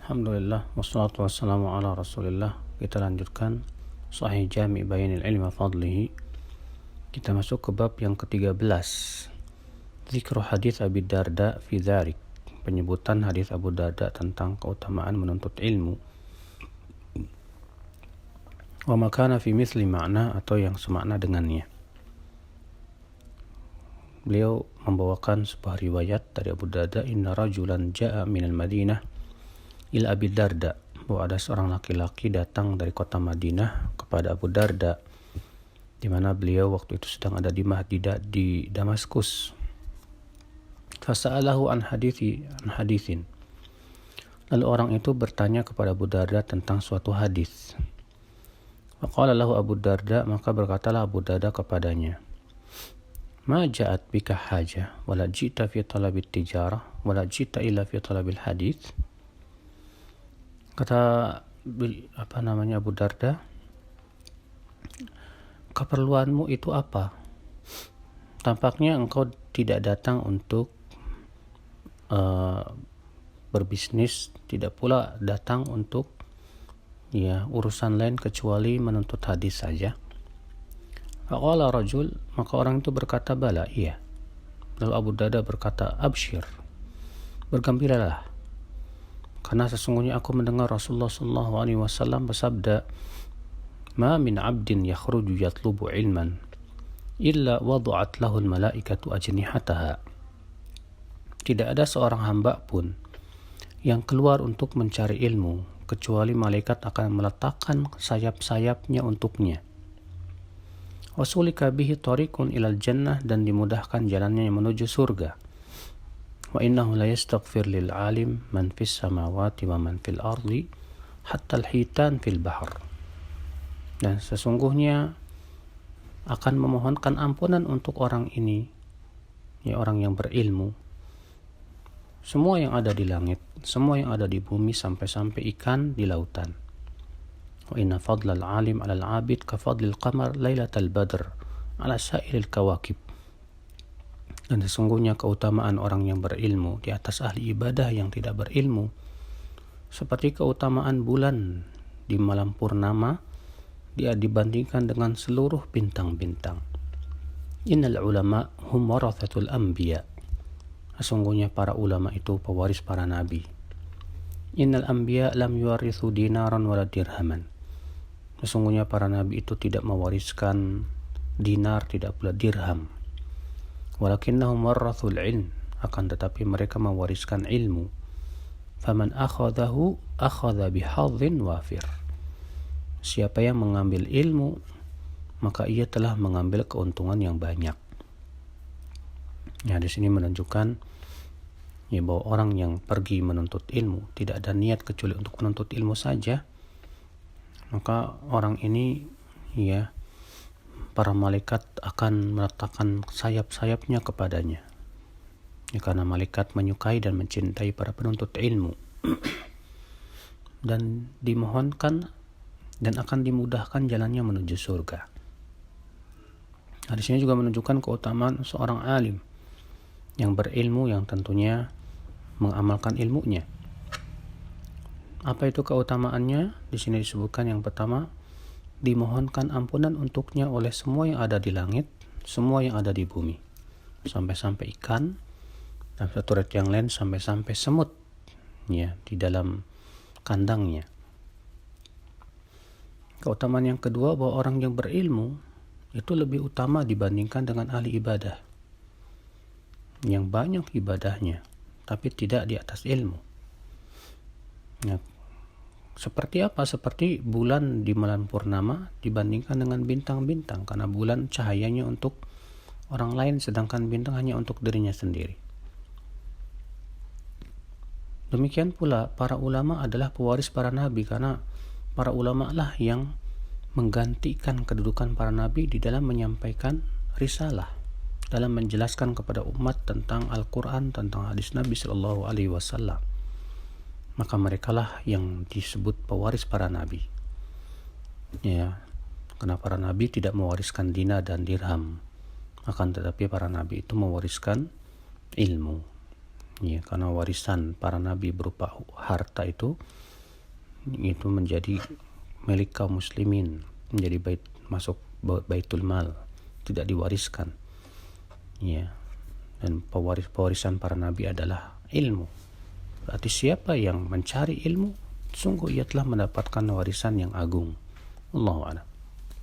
Alhamdulillah, wassalatu wassalamu ala rasulillah. Kita lanjutkan Sahih Jami' Bayanil Ilmi wa Fadlihi. Kita masuk ke bab yang ke-13, Zikru hadis Abi Darda fi dzalik, penyebutan hadis Abu Darda tentang keutamaan menuntut ilmu. Wa makana fi misli makna, atau yang semakna dengannya. Beliau membawakan sebuah riwayat dari Abu Darda, inna rajulan ja'a minal Madinah ila Abi Darda, bahwa ada seorang laki-laki datang dari kota Madinah kepada Abu Darda, di mana beliau waktu itu sedang ada di Damaskus. Fasa'alahu an hadithin. Lalu orang itu bertanya kepada Abu Darda tentang suatu hadis. Faqala lahu Abu Darda, maka berkatalah Abu Darda kepadanya, ma ja'at bika haja wala jita fi talabit tijarah wala jita illa fi talabil hadith. Kata Abu Darda, keperluanmu itu apa? Tampaknya engkau tidak datang untuk berbisnis, tidak pula datang untuk urusan lain kecuali menuntut hadis saja. Faqala rajul, maka orang itu berkata, bala, iya. Lalu Abu Darda berkata, abshir, bergembiralah, karena sesungguhnya aku mendengar Rasulullah SAW bersabda, ma min abdin yakhruju yatlubu ilman illa wadu'at lahul malaikatu ajnihataha. Tidak ada seorang hamba pun yang keluar untuk mencari ilmu kecuali malaikat akan meletakkan sayap-sayapnya untuknya. Wasulika bihi tariqun ilal jannah, dan dimudahkan jalannya menuju surga. Wa innahu la yastaghfir lil alim man fis samawati wa man fil ardi hatta al hitan fil bahr. Dan sesungguhnya akan memohonkan ampunan untuk orang ini, orang yang berilmu, semua yang ada di langit, semua yang ada di bumi, sampai-sampai ikan di lautan. Wa inna fadlal alim 'alal 'abid ka fadlil qamar lailatal badr 'ala sa'iril kawakib. Dan sesungguhnya keutamaan orang yang berilmu di atas ahli ibadah yang tidak berilmu seperti keutamaan bulan di malam purnama dia dibandingkan dengan seluruh bintang-bintang. Innal ulama hum warathatul anbiya. Sesungguhnya para ulama itu pewaris para nabi. Innal anbiya lam yuwarithu dinaran wala dirhaman. Sesungguhnya para nabi itu tidak mewariskan dinar, tidak pula dirham. Walakinnahum warathul ilm, akan tetapi mereka mewariskan ilmu. Faman akhadahu akhadha bihadhin wafir. Siapa yang mengambil ilmu, maka ia telah mengambil keuntungan yang banyak. Di sini menunjukkan bahwa orang yang pergi menuntut ilmu tidak ada niat kecuali untuk menuntut ilmu saja, maka orang ini para malaikat akan meletakkan sayap-sayapnya kepadanya. Karena malaikat menyukai dan mencintai para penuntut ilmu. Dan dimohonkan dan akan dimudahkan jalannya menuju surga. Di sini juga menunjukkan keutamaan seorang alim yang berilmu, yang tentunya mengamalkan ilmunya. Apa itu keutamaannya? Di sini disebutkan yang pertama, dimohonkan ampunan untuknya oleh semua yang ada di langit, semua yang ada di bumi, sampai-sampai ikan, dan satu ayat yang lain sampai-sampai semut di dalam kandangnya. Keutamaan yang kedua, bahwa orang yang berilmu itu lebih utama dibandingkan dengan ahli ibadah yang banyak ibadahnya tapi tidak di atas ilmu. Seperti apa? Seperti bulan di malam purnama dibandingkan dengan bintang-bintang, karena bulan cahayanya untuk orang lain sedangkan bintang hanya untuk dirinya sendiri. Demikian pula para ulama adalah pewaris para nabi, karena para ulama lah yang menggantikan kedudukan para nabi di dalam menyampaikan risalah, dalam menjelaskan kepada umat tentang Al-Quran, tentang hadis Nabi Sallallahu Alaihi Wasallam. Maka merekalah yang disebut pewaris para nabi. Karena para nabi tidak mewariskan dinar dan dirham, akan tetapi para nabi itu mewariskan ilmu. Ya, karena warisan para nabi berupa harta itu menjadi milik kaum muslimin, menjadi masuk baitul mal, tidak diwariskan. Ya. Dan pewarisan para nabi adalah ilmu. Berarti siapa yang mencari ilmu, sungguh ia telah mendapatkan warisan yang agung. Allahu a'lam.